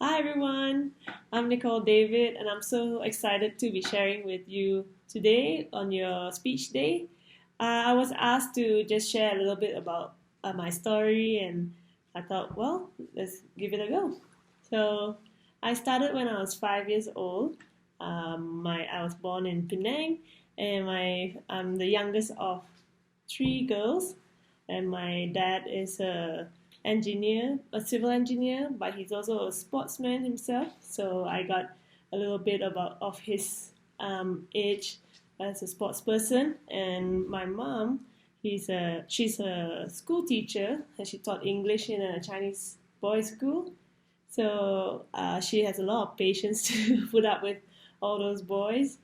Hi everyone, I'm Nicole David, and I'm so excited to be sharing with you today on your speech day. I was asked to just share a little bit about my story, and I thought, well, let's give it a go. So, I started when I was 5 years old. I was born in Penang, and I'm the youngest of three girls, and my dad is a civil engineer, but he's also a sportsman himself. So I got a little bit about of his age as a sports person. And my mom, she's a school teacher, and she taught English in a Chinese boys' school. So she has a lot of patience to put up with all those boys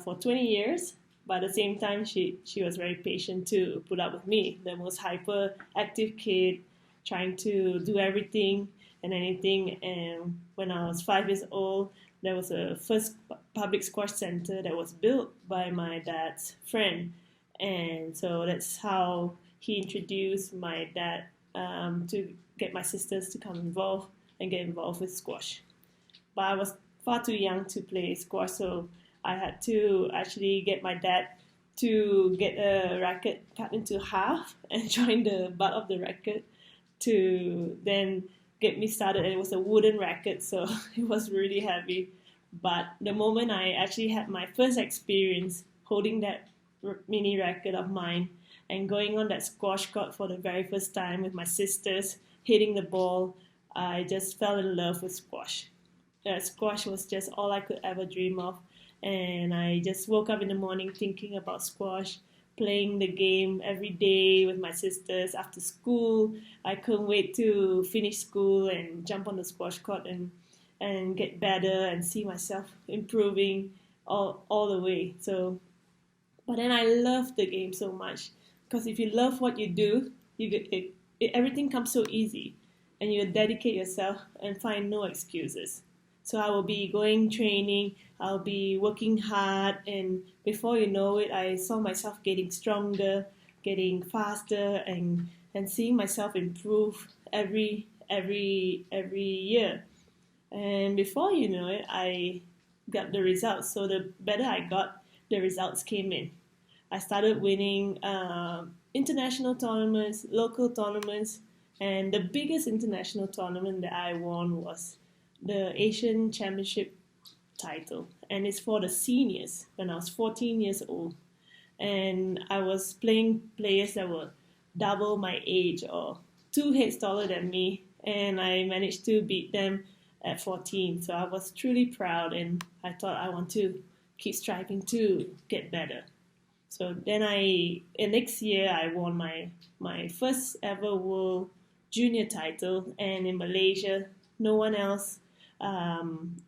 for 20 years. But at the same time, she was very patient to put up with me, the most hyperactive kid, trying to do everything and anything. And when I was 5 years old, there was a first public squash center that was built by my dad's friend. And so that's how he introduced my dad to get my sisters to come involved and get involved with squash. But I was far too young to play squash, so I had to actually get my dad to get a racket cut into half and join the butt of the racket to then get me started. And it was a wooden racket, so it was really heavy. But the moment I actually had my first experience holding that mini racket of mine and going on that squash court for the very first time with my sisters, hitting the ball, I just fell in love with squash. Squash was just all I could ever dream of. And I just woke up in the morning thinking about squash, playing the game every day with my sisters after school. I couldn't wait to finish school and jump on the squash court and get better and see myself improving all the way. So, but then I love the game so much because if you love what you do, everything comes so easy, and you dedicate yourself and find no excuses. So I will be going training, I'll be working hard, and before you know it, I saw myself getting stronger, getting faster, and seeing myself improve every year. And before you know it, I got the results. So the better I got, the results came in. I started winning international tournaments, local tournaments, and the biggest international tournament that I won was the Asian Championship title, and it's for the seniors when I was 14 years old. And I was playing players that were double my age or two heads taller than me, and I managed to beat them at 14. So I was truly proud, and I thought I want to keep striving to get better. So then next year I won my first ever world junior title, and in Malaysia, no one else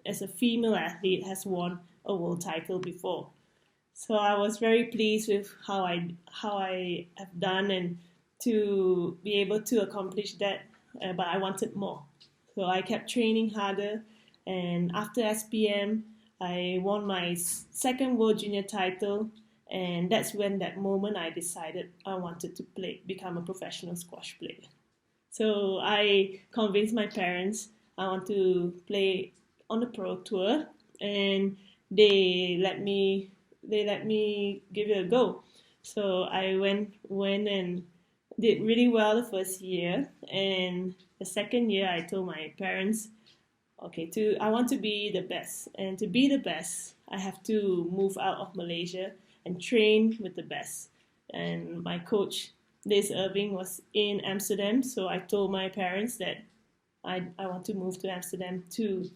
as a female athlete has won a world title before. So I was very pleased with how I have done and to be able to accomplish that. But I wanted more, so I kept training harder. And after SPM, I won my second world junior title, and that's when that moment I decided I wanted to become a professional squash player. So I convinced my parents I want to play on the pro tour, and they let me give it a go. So I went and did really well the first year, and the second year I told my parents, okay, I want to be the best, and to be the best, I have to move out of Malaysia and train with the best. And my coach, Liz Irving, was in Amsterdam, so I told my parents that I want to move to Amsterdam to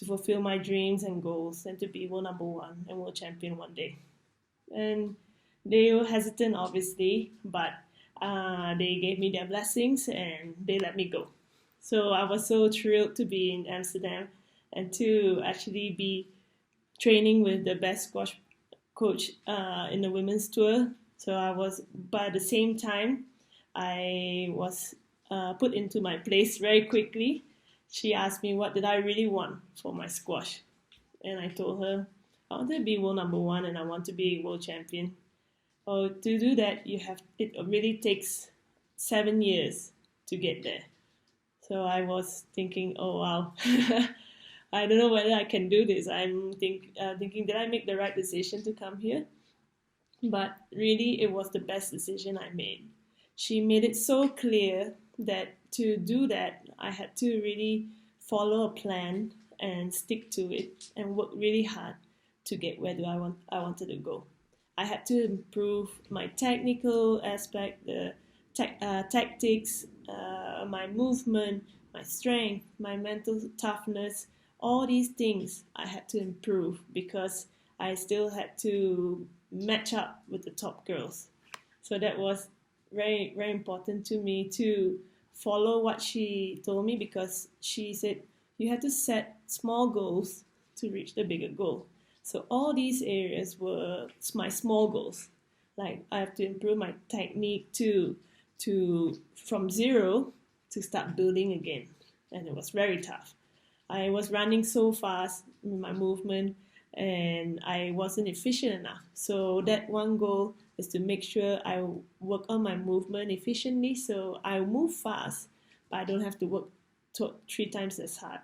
fulfill my dreams and goals and to be world number one and world champion one day. And they were hesitant, obviously, but they gave me their blessings and they let me go. So I was so thrilled to be in Amsterdam and to actually be training with the best squash coach in the women's tour. But at the same time, I was put into my place very quickly. She asked me what did I really want for my squash, and I told her I want to be world number one and I want to be world champion. Oh, to do that, it really takes 7 years to get there. So I was thinking, oh wow, I don't know whether I can do this. Thinking, did I make the right decision to come here? But really, it was the best decision I made. She made it so clear that to do that, I had to really follow a plan and stick to it and work really hard to get where I wanted to go. I had to improve my technical aspect, the tactics, my movement, my strength, my mental toughness. All these things I had to improve because I still had to match up with the top girls. So that was very, very important to me to follow what she told me, because she said you have to set small goals to reach the bigger goal. So all these areas were my small goals. Like I have to improve my technique to from zero to start building again. And it was very tough. I was running so fast in my movement and I wasn't efficient enough. So that one goal is to make sure I work on my movement efficiently, so I move fast, but I don't have to work 3 times as hard.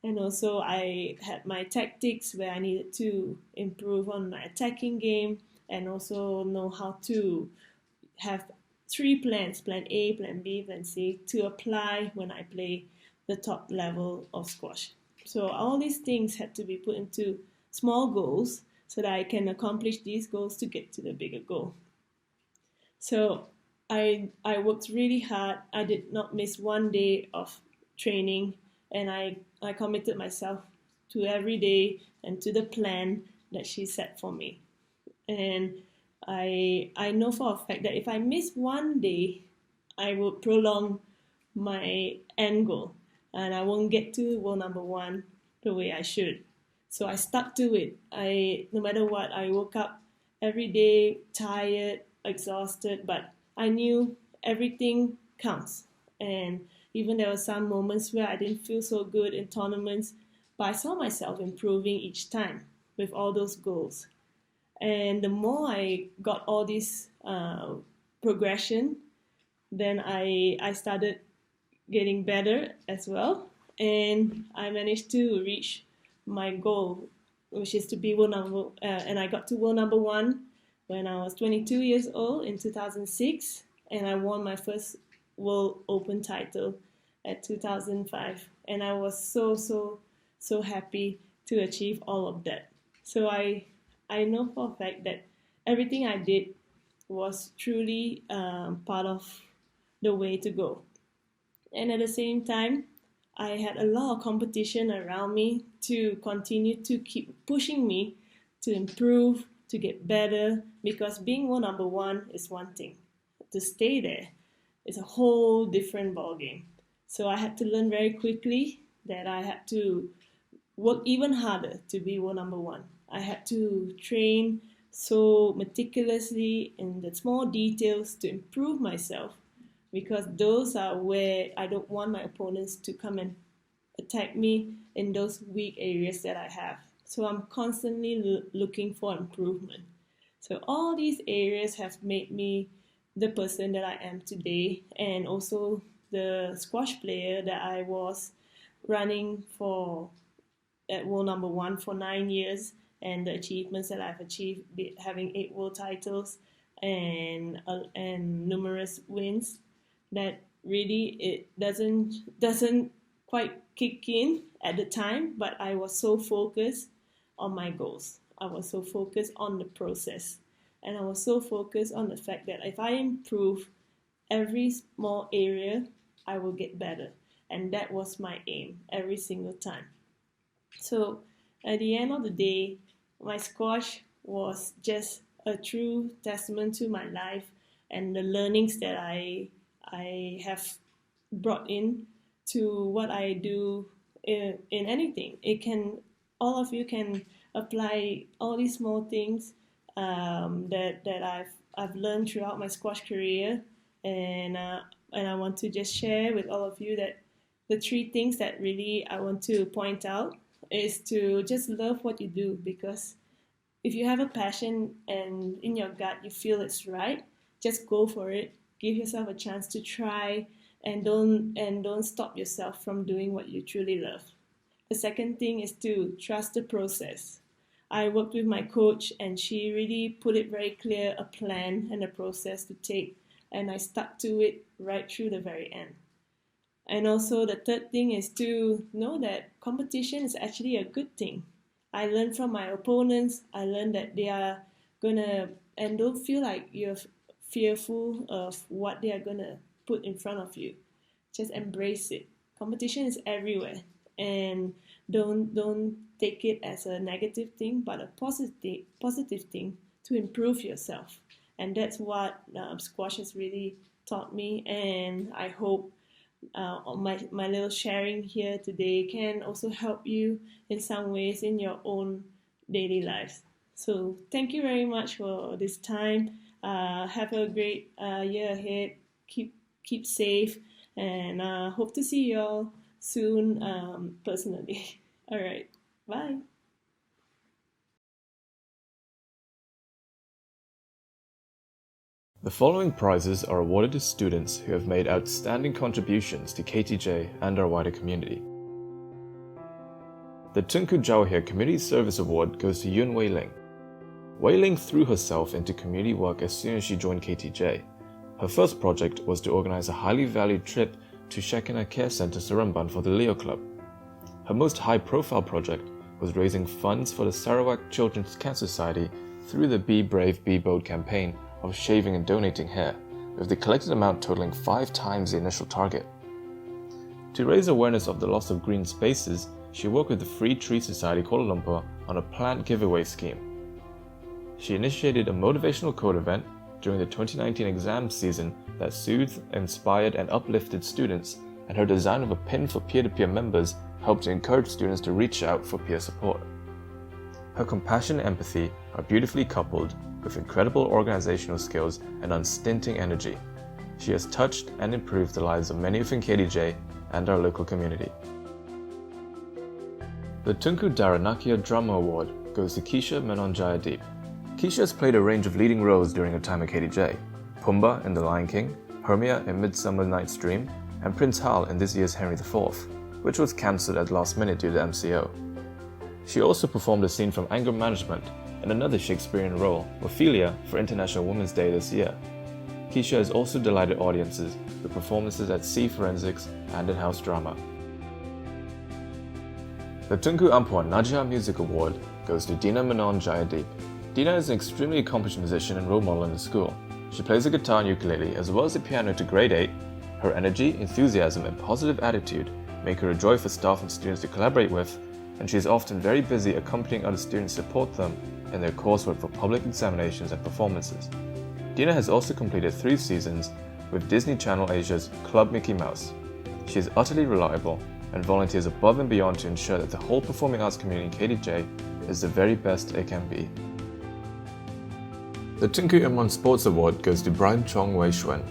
And also I had my tactics where I needed to improve on my attacking game and also know how to have 3 plans, plan A, plan B, plan C, to apply when I play the top level of squash. So all these things had to be put into small goals so that I can accomplish these goals to get to the bigger goal. So I worked really hard. I did not miss one day of training, and I committed myself to every day and to the plan that she set for me. And I know for a fact that if I miss one day, I will prolong my end goal and I won't get to world number one the way I should. So I stuck to it. No matter what, I woke up every day tired, exhausted, but I knew everything counts. And even there were some moments where I didn't feel so good in tournaments, but I saw myself improving each time with all those goals. And the more I got all this progression, then I started getting better as well. And I managed to reach my goal, which is to be and I got to world number one when I was 22 years old in 2006, and I won my first World Open title at 2005, and I was so happy to achieve all of that. So I know for a fact that everything I did was truly part of the way to go. And at the same time, I had a lot of competition around me to continue to keep pushing me to improve, to get better, because being world number one is one thing. To stay there is a whole different ballgame. So I had to learn very quickly that I had to work even harder to be world number one. I had to train so meticulously in the small details to improve myself, because those are where I don't want my opponents to come and attack me in those weak areas that I have. So I'm constantly looking for improvement. So all these areas have made me the person that I am today, and also the squash player that I was running for at world number one for 9 years, and the achievements that I've achieved, having 8 world titles and numerous wins, that really it doesn't quite kick in at the time, but I was so focused on my goals. I was so focused on the process, and I was so focused on the fact that if I improve every small area, I will get better. And that was my aim every single time. So at the end of the day, my squash was just a true testament to my life and the learnings that I have brought in to what I do in anything. All of you can apply all these small things that I've learned throughout my squash career, and I want to just share with all of you that the 3 things that really I want to point out is to just love what you do, because if you have a passion and in your gut you feel it's right, just go for it. Give yourself a chance to try and don't stop yourself from doing what you truly love. The second thing is to trust the process. I worked with my coach, and she really put it very clear, a plan and a process to take, and I stuck to it right through the very end. And also the third thing is to know that competition is actually a good thing. I learned from my opponents. I learned that they are gonna, and don't feel like you're fearful of what they are gonna put in front of you. Just embrace it. Competition is everywhere, and don't take it as a negative thing, but a positive thing to improve yourself. And that's what squash has really taught me. And I hope my little sharing here today can also help you in some ways in your own daily lives. So thank you very much for this time. Have a great year ahead. Keep safe, and hope to see you all soon personally. All right, bye. The following prizes are awarded to students who have made outstanding contributions to KTJ and our wider community. The Tunku Jawahir Community Service Award goes to Yun Wei Ling. Wei Ling threw herself into community work as soon as she joined KTJ. Her first project was to organize a highly valued trip to Shekinah Care Center Seremban for the Leo Club. Her most high-profile project was raising funds for the Sarawak Children's Cancer Society through the Be Brave, Be Bold campaign of shaving and donating hair, with the collected amount totaling 5 times the initial target. To raise awareness of the loss of green spaces, she worked with the Free Tree Society Kuala Lumpur on a plant giveaway scheme. She initiated a motivational code event during the 2019 exam season that soothed, inspired, and uplifted students, and her design of a pin for peer-to-peer members helped to encourage students to reach out for peer support. Her compassion and empathy are beautifully coupled with incredible organizational skills and unstinting energy. She has touched and improved the lives of many within KDJ and our local community. The Tunku Daranakia Drama Award goes to Keisha Menon Jayadeep. Keisha has played a range of leading roles during her time at KDJ. Pumbaa in The Lion King, Hermia in Midsummer Night's Dream, and Prince Hal in this year's Henry IV, which was cancelled at the last minute due to MCO. She also performed a scene from Anger Management and another Shakespearean role, Ophelia, for International Women's Day this year. Keisha has also delighted audiences with performances at Sea Forensics and in-house drama. The Tunku Ampuan Najah Music Award goes to Dina Menon Jayadeep. Dina is an extremely accomplished musician and role model in the school. She plays the guitar and ukulele as well as the piano to grade 8. Her energy, enthusiasm, and positive attitude make her a joy for staff and students to collaborate with, and she is often very busy accompanying other students to support them in their coursework for public examinations and performances. Dina has also completed 3 seasons with Disney Channel Asia's Club Mickey Mouse. She is utterly reliable and volunteers above and beyond to ensure that the whole performing arts community in KDJ is the very best it can be. The Tunku Imran Sports Award goes to Brian Chong Wei Shuen.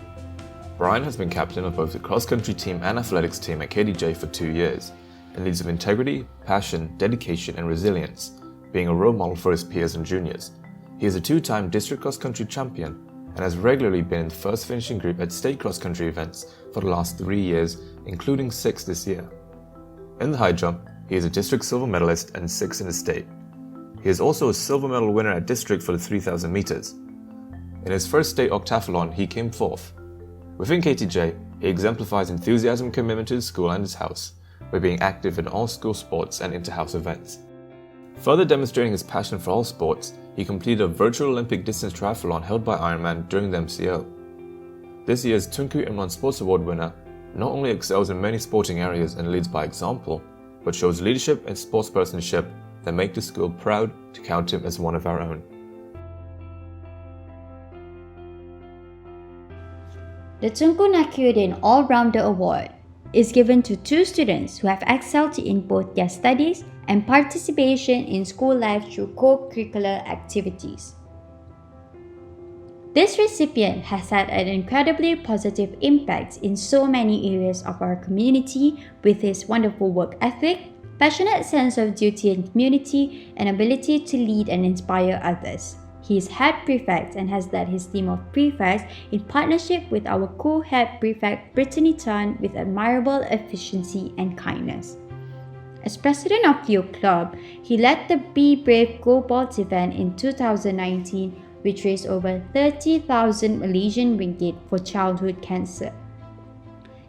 Brian has been captain of both the cross-country team and athletics team at KDJ for 2 years, and leads with integrity, passion, dedication, and resilience, being a role model for his peers and juniors. He is a 2-time district cross-country champion and has regularly been in the first finishing group at state cross-country events for the last 3 years, including 6 this year. In the high jump, he is a district silver medalist and 6 in the state. He is also a silver medal winner at district for the 3,000 meters. In his first state octathlon, he came 4th. Within KTJ, he exemplifies enthusiasm and commitment to his school and his house, by being active in all school sports and inter-house events. Further demonstrating his passion for all sports, he completed a virtual Olympic distance triathlon held by Ironman during the MCO. This year's Tunku Imran Sports Award winner not only excels in many sporting areas and leads by example, but shows leadership and sportspersonship that make the school proud to count him as one of our own. The Tunku Naquiyuddin All-Rounder Award is given to 2 students who have excelled in both their studies and participation in school life through co-curricular activities. This recipient has had an incredibly positive impact in so many areas of our community with his wonderful work ethic, passionate sense of duty and community, and ability to lead and inspire others. He is head prefect and has led his team of prefects in partnership with our co-head prefect Brittany Tan with admirable efficiency and kindness. As president of Leo Club, he led the Be Brave Go Bald event in 2019, which raised over 30,000 Malaysian ringgit for childhood cancer.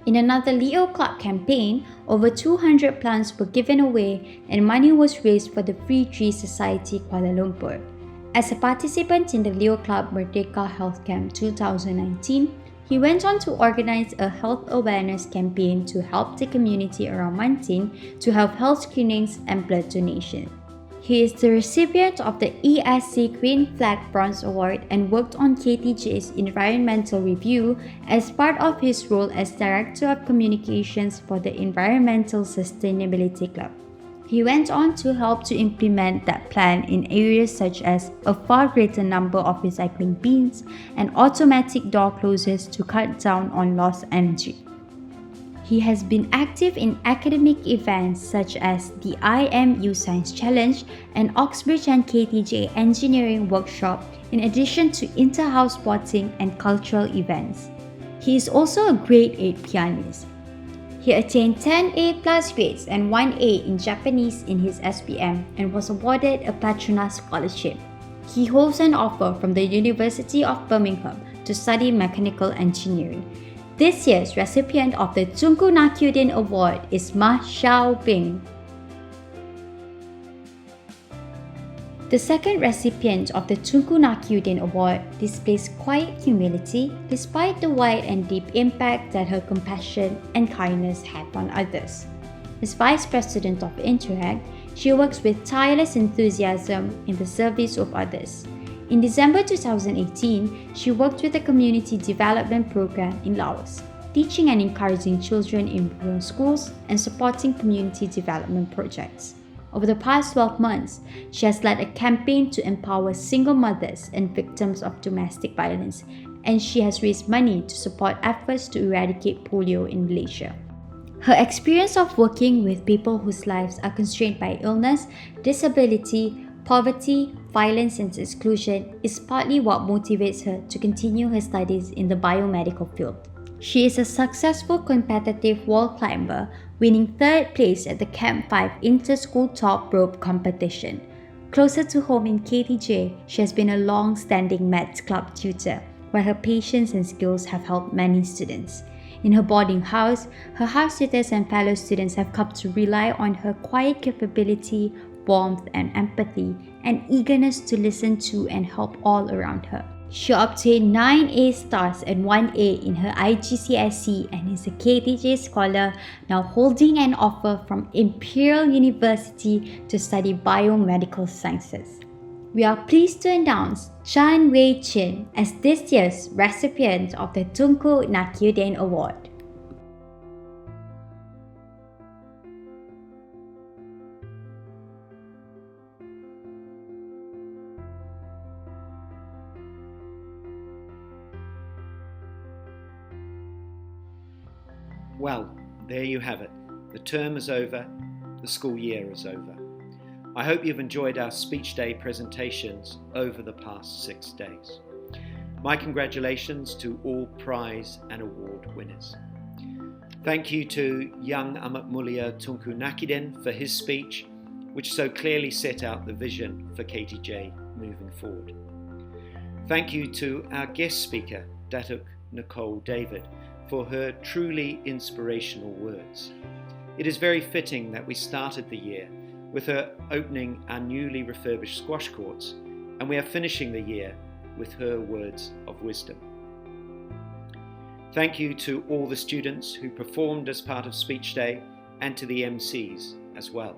In another Leo Club campaign, over 200 plants were given away and money was raised for the Free Tree Society Kuala Lumpur. As a participant in the Leo Club Merdeka Health Camp 2019, he went on to organize a health awareness campaign to help the community around Mantin to have health screenings and blood donation. He is the recipient of the ESC Green Flag Bronze Award and worked on KTJ's environmental review as part of his role as Director of Communications for the Environmental Sustainability Club. He went on to help to implement that plan in areas such as a far greater number of recycling bins and automatic door closers to cut down on lost energy. He has been active in academic events such as the IMU Science Challenge and Oxbridge and KTJ Engineering Workshop, in addition to inter-house sporting and cultural events. He is also a grade 8 pianist. He attained 10 A+ grades and 1 A in Japanese in his SPM and was awarded a Petronas scholarship. He holds an offer from the University of Birmingham to study mechanical engineering. This year's recipient of the Tunku Naquiyuddin Award is Ma Xiaobing. The second recipient of the Tunku Naquiyuddin Award displays quiet humility despite the wide and deep impact that her compassion and kindness have on others. As Vice President of Interact, she works with tireless enthusiasm in the service of others. In December 2018, she worked with a community development program in Laos, teaching and encouraging children in rural schools and supporting community development projects. Over the past 12 months, she has led a campaign to empower single mothers and victims of domestic violence, and she has raised money to support efforts to eradicate polio in Malaysia. Her experience of working with people whose lives are constrained by illness, disability, poverty, violence and exclusion is partly what motivates her to continue her studies in the biomedical field. She is a successful competitive wall climber, winning 3rd place at the Camp 5 Inter-School Top Rope competition. Closer to home in KTJ, she has been a long-standing Maths Club tutor, where her patience and skills have helped many students. In her boarding house, her house tutors and fellow students have come to rely on her quiet capability, warmth and empathy, and eagerness to listen to and help all around her. She obtained 9 A stars and 1 A in her IGCSE and is a KTJ scholar, now holding an offer from Imperial University to study biomedical sciences. We are pleased to announce Chan Wei Chin as this year's recipient of the Tunku Naquiyuddin Award. Well, there you have it. The term is over, the school year is over. I hope you've enjoyed our Speech Day presentations over the past 6 days. My congratulations to all prize and award winners. Thank you to young Amat Mulia Tunku Naquiyuddin for his speech, which so clearly set out the vision for KTJ moving forward. Thank you to our guest speaker, Datuk Nicole David, for her truly inspirational words. It is very fitting that we started the year with her opening our newly refurbished squash courts, and we are finishing the year with her words of wisdom. Thank you to all the students who performed as part of Speech Day and to the MCs as well.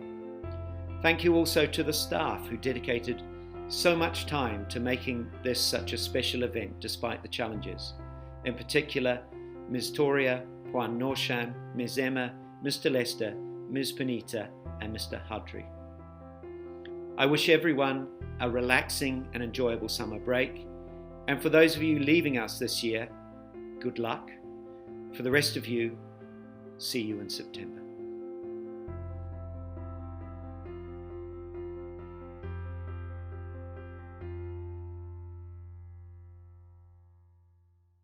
Thank you also to the staff who dedicated so much time to making this such a special event despite the challenges. In particular, Ms. Toria, Puan Norshan, Ms. Emma, Mr. Lester, Ms. Panita, and Mr. Hadri. I wish everyone a relaxing and enjoyable summer break. And for those of you leaving us this year, good luck. For the rest of you, see you in September.